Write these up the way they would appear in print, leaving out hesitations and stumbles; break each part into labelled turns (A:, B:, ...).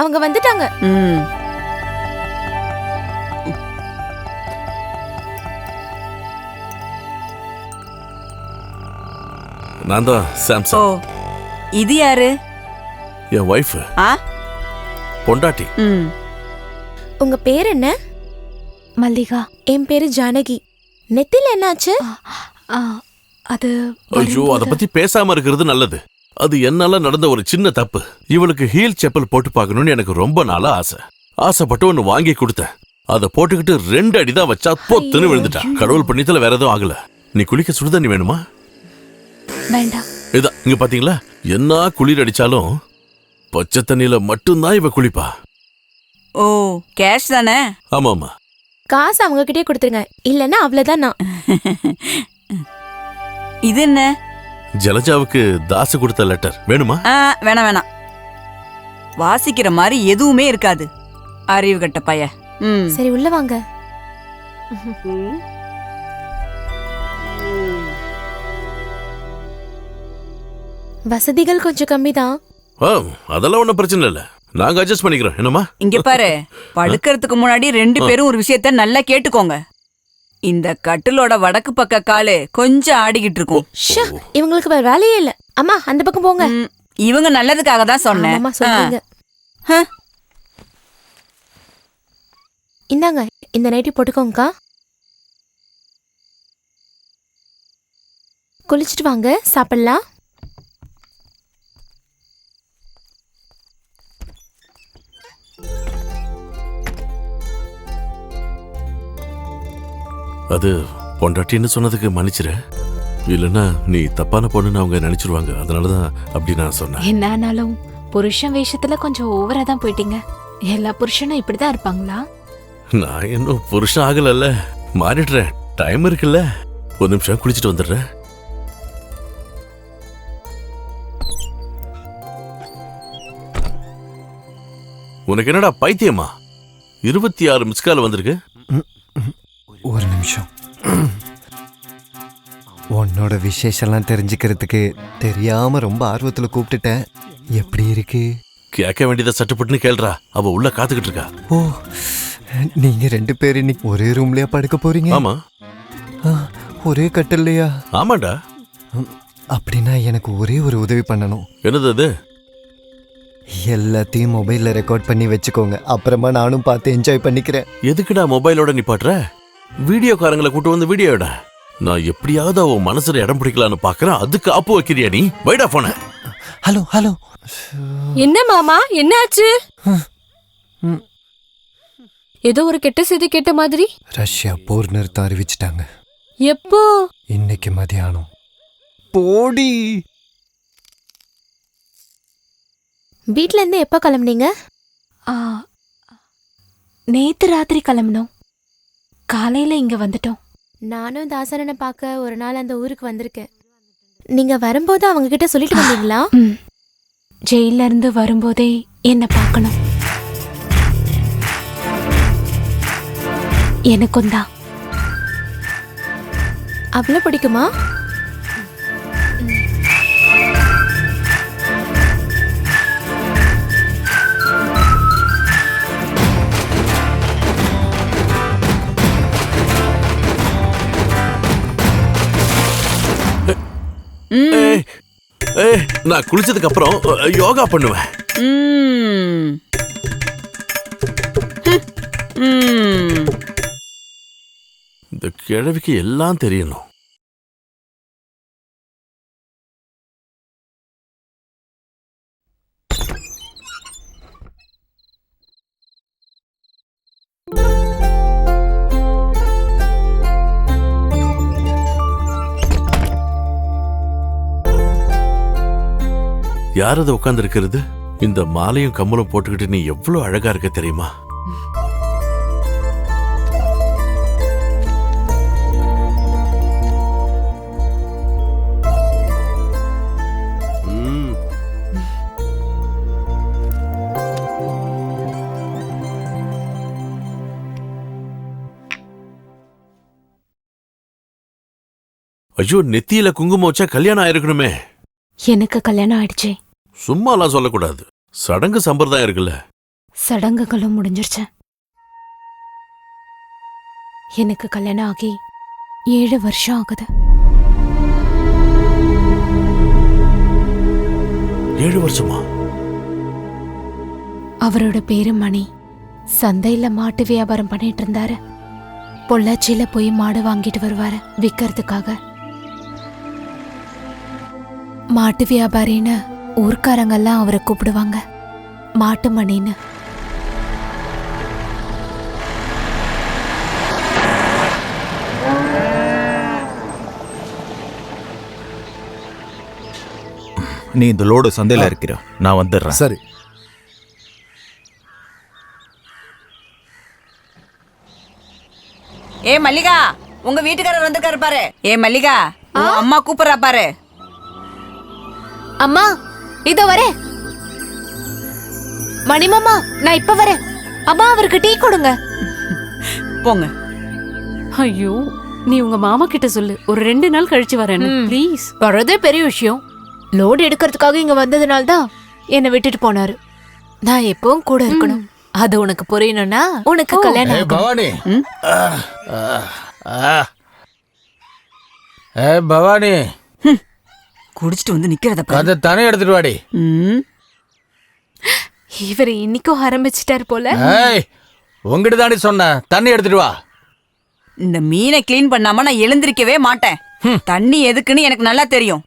A: அவங்க வந்துட்டாங்க.
B: நான் தான் சாம்சன்.
C: ஓ, இது யாரு?
B: என் வைஃப். பொண்டாட்டி.
A: உங்க பேர் என்ன?
D: மல்லிகா.
A: என் பேரு ஜானகி. நெத்தில என்னாச்சு?
D: அது
B: ஐயோ, அத பத்தி பேசாம இருக்கிறது நல்லது. அது என்னால நடந்த ஒரு சின்ன தப்பு. இவளுக்கு ஹீல் செப்பல் போட்டு பார்க்கணும்னு எனக்கு ரொம்ப நாளா ஆசைப்பட்டு ஒன்னு வாங்கி கொடுத்தேன். அதை போட்டுக்கிட்டு 2 அடிதான் வச்சா பொத்துன்னு விழுந்துட்டா. கடவுள் பண்ணித்துல வேற எதுவும் ஆகல. நீ குளிக்க சுடுதண்ணி வேணுமா?
D: வேண்டாம்.
B: இதான் இங்க பாத்தீங்களா, என்ன குளிர் அடிச்சாலும் பச்சை தண்ணியில மட்டும்தான் இவ குளிப்பா.
C: ஓ, கேஷ் தானே?
B: ஆமா ஆமா.
A: காசு அவங்க கிட்டே கொடுத்துருங்க, இல்லன்னா அவ்வளவுதான். நான்
C: இது என்ன?
B: ஜலஜாவுக்கு தாசு கொடுத்த லெட்டர். வேணுமா?
C: வேணாம் வேணாம். வாசிக்கிற மாதிரி எதுவுமே இருக்காது. அறிவு கட்ட பைய.
A: சரி, உள்ள வாங்க. வசதிகள் கொஞ்சம் கம்மிதான்.
B: அதெல்லாம் ஒண்ணும் பிரச்சனை இல்ல, நாங்க அட்ஜஸ்ட் பண்ணிக்கிறோம். என்னமா? இங்க
C: பாரு, படுக்கிறதுக்கு முன்னாடி 2 பேரும் ஒரு விஷயத்த நல்லா கேட்டுக்கோங்க. இந்த கட்டிலோட வடக்கு பக்க காலு கொஞ்சம் ஆடிக்கிட்டு இருக்கும்.
A: இவங்களுக்கு வேற வேலையே இல்ல. அம்மா, அந்த பக்கம் போங்க.
C: இவங்க நல்லதுக்காக தான் சொன்னேன்.
A: இந்தாங்க, இந்த நைட்டி போட்டுக்கோங்கக்கா. குளிச்சுட்டு வாங்க, சாப்பிடலாம்.
B: அது பொண்டாட்டின்னு சொன்னதுக்கு மன்னிச்சிரு. இல்லைன்னா நீ தப்பான பொண்ணுன்னு அவங்க நினைச்சிருவாங்க. அதனாலதான் அப்படி நான் சொன்னேன்.
D: என்ன ஆனாலும் புருஷன் வேஷத்துல கொஞ்சம் ஓவரா தான் போயிட்டீங்க. எல்லா புருஷனும் இப்படிதான் இருப்பாங்களா?
B: நான் இன்னும் புருஷன் ஆகல, மாறிடுறேன். டைம் இருக்குல்ல. ஒரு நிமிஷம் குளிச்சுட்டு வந்துடுறேன். உனக்கு என்னடா பைத்தியமா? 26 மிஸ்கால் வந்திருக்கு.
E: ஒரு நிமிஷம். உன்னோட விசேஷம்லாம் தெரிஞ்சுக்கிறதுக்கு தெரியாம ரொம்ப ஆர்வத்துல கூப்பிட்டுட்டேன். எப்படி இருக்கு?
B: கேட்க வேண்டியதை சட்டுப்பட்டுன்னு கேள்றா. அவ உள்ள காத்துக்கிட்டு இருக்கா.
E: ஓ, நீங்க 2 பேர் இன்னைக்கு ஒரே ரூம்லயா படுக்க போறீங்க?
B: ஆமா.
E: ஒரே கட்டில்லையா?
B: ஆமாண்டா.
E: அப்படின்னா எனக்கு ஒரே ஒரு உதவி பண்ணணும்.
B: என்னது அது?
E: எல்லாத்தையும் மொபைல்ல ரெக்கார்ட் பண்ணி வச்சுக்கோங்க. அப்புறமா நானும் பார்த்து என்ஜாய் பண்ணிக்கிறேன்.
B: எதுக்குடா மொபைலோட நிப்பாட்டுற? வீடியோக்காரங்களை கூட்டு வந்து வீடியோட. நான் எப்படியாவது அவ மனசுல இடம் பிடிக்கலான்னு பாக்குறேன். அதுக்கு ஆப்பு வைக்கிறியா நீ? வைடா போன.
E: Hello hello.
F: என்ன மாமா, என்னாச்சு? ஏதோ ஒரு கெட்ட செய்தி கேட்ட மாதிரி.
E: ரஷ்யா போர் நிறுத்தம் அறிவிச்சிட்டாங்க.
F: எப்போ?
E: இன்னைக்கு மதியானம். போடி.
A: வீட்ல இருந்து எப்ப கிளம்புனீங்க?
D: நேத்து ராத்திரி கிளம்பணும். காலையில இங்க வந்துட்டோம்.
A: நானும் தாசரனை பார்க்க ஒரு நாள் அந்த ஊருக்கு வந்திருக்கேன். நீங்க வரும்போது அவங்க கிட்ட சொல்லிட்டு வந்தீங்களா?
D: ஜெயில இருந்து வரும்போதே என்ன பார்க்கணும். எனக்கும் தான்.
A: அவ்வளவு பிடிக்குமா?
B: நான் குளிச்சதுக்கு அப்புறம் யோகா பண்ணுவேன். இந்த கிழவிக்கு எல்லாம் தெரியணும். யார் அது உட்கார்ந்து இருக்கிறது? இந்த மாலையும் கம்மலும் போட்டுக்கிட்டு நீ எவ்வளவு அழகா இருக்க தெரியுமா? ஐயோ, நெத்தியில குங்குமம் வச்சா கல்யாணம் ஆயிருக்கணுமே.
D: எனக்கு கல்யாணம் ஆயிடுச்சு.
B: சும்மாலாம் சொல்லக்கூடாது. சடங்கு சம்பிரதாயம் இருக்குல்ல.
D: சடங்குகளும் முடிஞ்சிருச்சு. எனக்கு கல்யாணம் ஆகி 7 வருஷம் ஆகுது.
B: 7 வருஷமா?
D: அவரோட பேரு மணி. சந்தையில மாட்டு வியாபாரம் பண்ணிட்டு இருந்தாரு. பொள்ளாச்சியில போய் மாடு வாங்கிட்டு வருவாரு விக்கிறதுக்காக. மாட்டு வியாபாரின்னு ஊர்க்காரங்கெல்லாம் அவரை கூப்பிடுவாங்க, மாட்டு மணின்னு.
G: நீ இந்த லோடு சந்தையில இருக்கிற, நான் வந்துடுறேன்.
H: சரி.
C: ஏ மல்லிகா, உங்க வீட்டுக்காரர் வந்திருக்காரு பாரு. ஏ மல்லிகா, உன் அம்மா கூப்பிடுறா பாரு.
A: அம்மா இதோ வரேன். மணிமாமா நான் இப்ப வரேன். அம்மா அவருக்கு டீ கொடுங்க.
C: போங்க.
F: ஐயோ, நீ உங்க மாமா கிட்ட சொல்லு, ஒரு 2 நாள் கழிச்சு வரேன்னு ப்ளீஸ்.
A: வரதே பெரிய விஷயம். லோடு எடுக்கிறதுக்காக இங்க வந்ததுனால தான் என்னை விட்டுட்டு போனாரு. நான் எப்பவும் கூட இருக்கணும். அது உனக்கு புரியணும்னா உனக்கு கல்யாணம் ஆகணும்.
H: பவானி, பவானி,
C: குடிச்சிட்டு வந்து நிக்கிறத பாரு.
H: அதை தானே எடுத்துட்டு வாடி.
D: இவர் இன்னைக்கும் ஆரம்பிச்சிட்டாரு போல.
H: உங்ககிட்ட தாண்டி சொன்ன, தண்ணி எடுத்துட்டு வா.
C: இந்த மீனை கிளீன் பண்ணாம நான் எழுந்திருக்கவே மாட்டேன். தண்ணி எதுக்குன்னு எனக்கு நல்லா தெரியும்.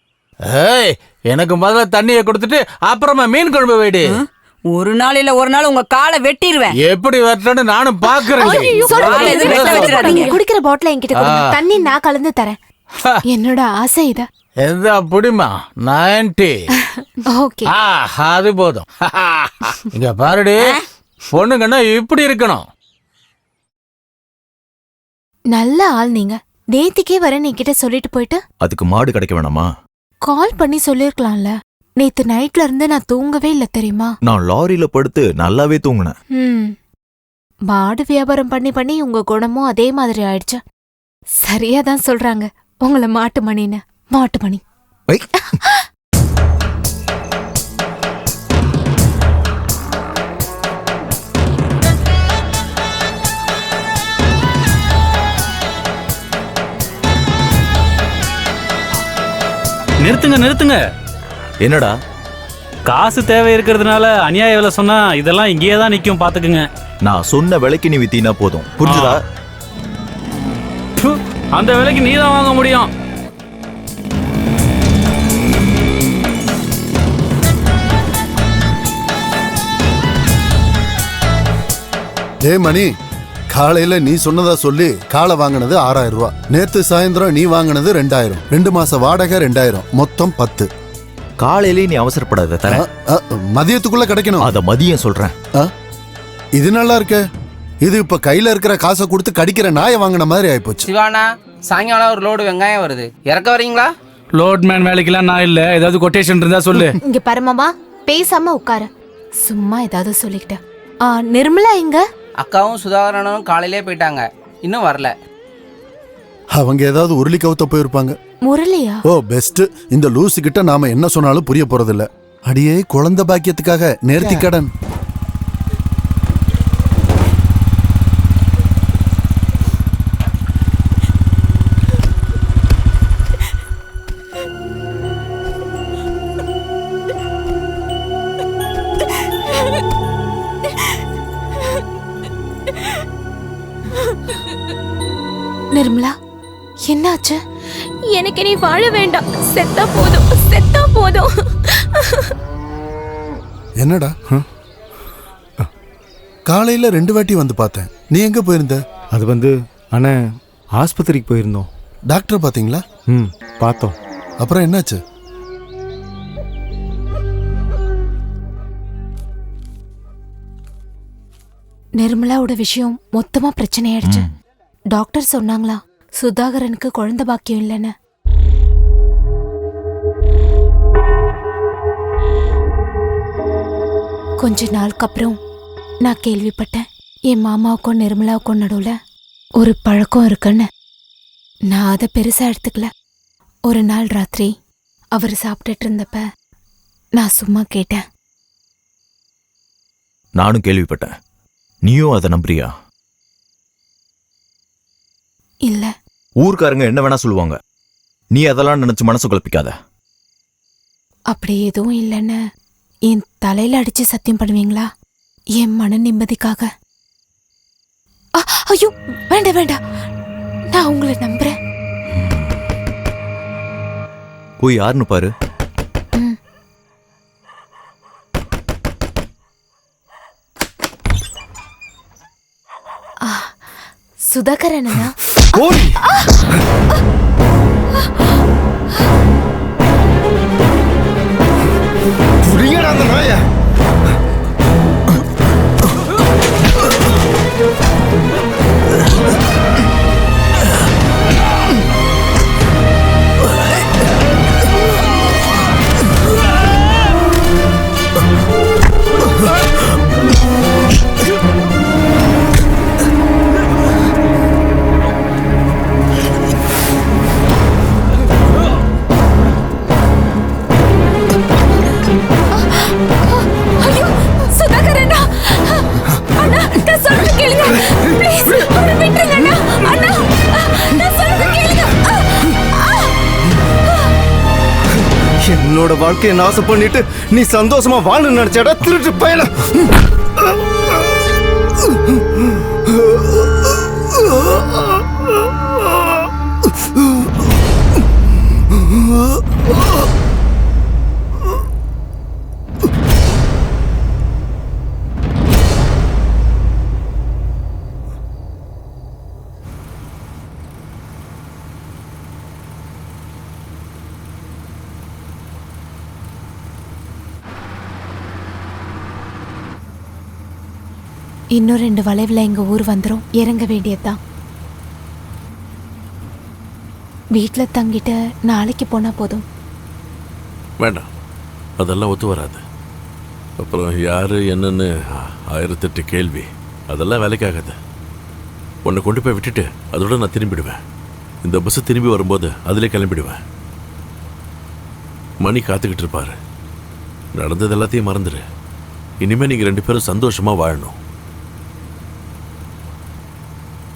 H: எனக்கு முதல்ல தண்ணியை கொடுத்துட்டு அப்புறமா மீன் குழம்பு வைடி.
C: ஒரு நாள் இல்ல ஒரு நாள் உங்க காலை வெட்டிடுவேன்.
H: எப்படி வெட்டன்னு நானும் பாக்குறேன்.
D: குடிக்கிற பாட்டில என்கிட்ட கொடுங்க, தண்ணி நான் கலந்து தரேன். என்னோட ஆசை இத.
H: எதா புடிமா 90.
D: ஓகே,
H: அது போதும். இங்க பாருடி, பொண்ணுங்கன்னா இப்படி இருக்கணும்.
D: நல்ல ஆள் நீங்க. நேத்திக்கே வரேன் என்கிட்ட சொல்லிட்டு போயிட்டு
G: அதுக்கு மாடு கிடைக்க வேணாமா?
D: கால் பண்ணி சொல்லிருக்கலாம்ல. நேத்து நைட்ல இருந்து நான் தூங்கவே இல்ல தெரியுமா?
G: நான் லாரியில படுத்து நல்லாவே தூங்குனேன்.
D: மாடு வியாபாரம் பண்ணி பண்ணி உங்க குணமும் அதே மாதிரி ஆயிடுச்சு. சரியாதான் சொல்றாங்க உங்களை மாட்டு மணின்னு. மாட்டு மணி.
I: நிறுத்துங்க.
G: என்னடா?
I: காசு தேவை இருக்கிறதுனால அநியாய விலை சொன்னா இதெல்லாம் இங்கேயே தான் நிக்கும், பாத்துக்குங்க.
G: நான் சொன்ன விலைக்கு நீ வித்தீனா போதும், புரிஞ்சுதா?
I: அந்த விலைக்கு நீ தான் வாங்க முடியும்.
H: மணி, காலையில நீ சொன்னதா சொல்லி காலை வாங்கினது 6000 ரூபாய். நேத்து சாயந்தரம் நீ வாங்கினது 2000. 2 மாச வாடகை 2000, மொத்தம் 10.
G: காலையிலே நீ அவசரப்படாத, தரேன்.
H: மதியத்துக்குள்ள கிடைக்கணும்.
G: அத மதியம் சொல்றேன்.
H: இது நல்லா இருக்க. இது இப்ப கையில இருக்கிற காசை கொடுத்து கடிக்கிற நாயை வாங்கின மாதிரி ஆயிப்போச்சு.
J: சிவானா, சாயங்காலம் ஒரு லோடு வெங்காயம் வருது, இறக்க வரீங்களா?
I: லோட்மேன் வேலைக்கெல்லாம் நான் இல்ல. ஏதாவது கொட்டேஷன் இருந்தா சொல்லு.
D: இங்க பரமாமா பேசாம உட்காரு. சும்மா ஏதாவது சொல்லிக்கிட்ட. நிர்மலா எங்க?
J: அக்காவும் சுதாகரனும் காலையிலே போயிட்டாங்க, இன்னும் வரல.
H: அவங்க ஏதாவது உருளி கவுத்த போயிருப்பாங்க.
D: முரளியா?
H: ஓ பெஸ்ட். இந்த லூசு கிட்ட நாம என்ன சொன்னாலும் புரிய போறதில்ல. அடியே குழந்தை பாக்கியத்துக்காக நேர்த்தி கடன்.
D: நிர்மலா, என்னாச்சு?
A: எனக்கு நீ வாழ வேண்டாம். செத்தா போதும்.
H: என்னடா? காலையில 2 வாட்டி வந்து பார்த்தேன். நீ எங்க போயிருந்த?
K: அது அண்ணே, ஆஸ்பத்திரிக்கு போயிருந்தோம்.
H: டாக்டர் பாத்தீங்களா?
K: பார்த்தோம்.
H: அப்புறம் என்னாச்சு?
D: நிர்மலாவோட விஷயம் மொத்தமா பிரச்சனை ஆயிடுச்சு. டாக்டர் சொன்னாங்களா சுதாகரனுக்கு குழந்தை பாக்கியம் இல்லைன்னு. கொஞ்ச நாளுக்கு அப்புறம் நான் கேள்விப்பட்டேன் என் மாமாவுக்கும் நிர்மலாவுக்கும் நடுவுல ஒரு பழக்கம் இருக்குன்னு. நான் அதை பெருசா எடுத்துக்கல. ஒரு நாள் ராத்திரி அவர் சாப்பிட்டுட்டு இருந்தப்ப நான் சும்மா கேட்டேன்,
G: நானும் கேள்விப்பட்டேன். நீயும் அதை நம்புறியா?
D: இல்ல.
G: ஊர்க்காரங்க என்ன வேணா சொல்லுவாங்க, நீ அதெல்லாம் நினைச்சு மனசு குழப்பிக்காத.
D: அப்படி எதுவும் இல்லைன்னு என் தலையில அடிச்சு சத்தியம் பண்ணுவீங்களா? என் மன நிம்மதிக்காக. ஐயோ வேண்டாம் வேண்டாம், நான் உங்களை நம்புறேன்.
G: போய் யாருன்னு பாரு.
D: சுதாகரனா?
E: புரியடா அந்த நாய. என்னோட வாழ்க்கையை நாசம் பண்ணிட்டு நீ சந்தோஷமா வாழ நினைச்சாடா திருட்டு பயல.
D: இன்னும் 2 வளைவுல எங்க ஊர் வந்துரும். இறங்க வேண்டியதுதான். வீட்டுல தங்கிட்டு நாளைக்கு போனா போதும்.
B: வேண்டாம், அதெல்லாம் ஒத்து வராது. அப்புறம் யாரு என்னன்னு 1008 கேள்வி. அதெல்லாம் வேலைக்காகாது. உன்னை கொண்டு போய் விட்டுட்டு அதோட நான் திரும்பிடுவேன். இந்த பஸ் திரும்பி வரும்போது அதிலே கிளம்பிடுவேன். மணி காத்துக்கிட்டு இருப்பாரு. நடந்தது எல்லாத்தையும் மறந்துடு. இனிமே நீங்க 2 பேரும் சந்தோஷமா வாழணும்.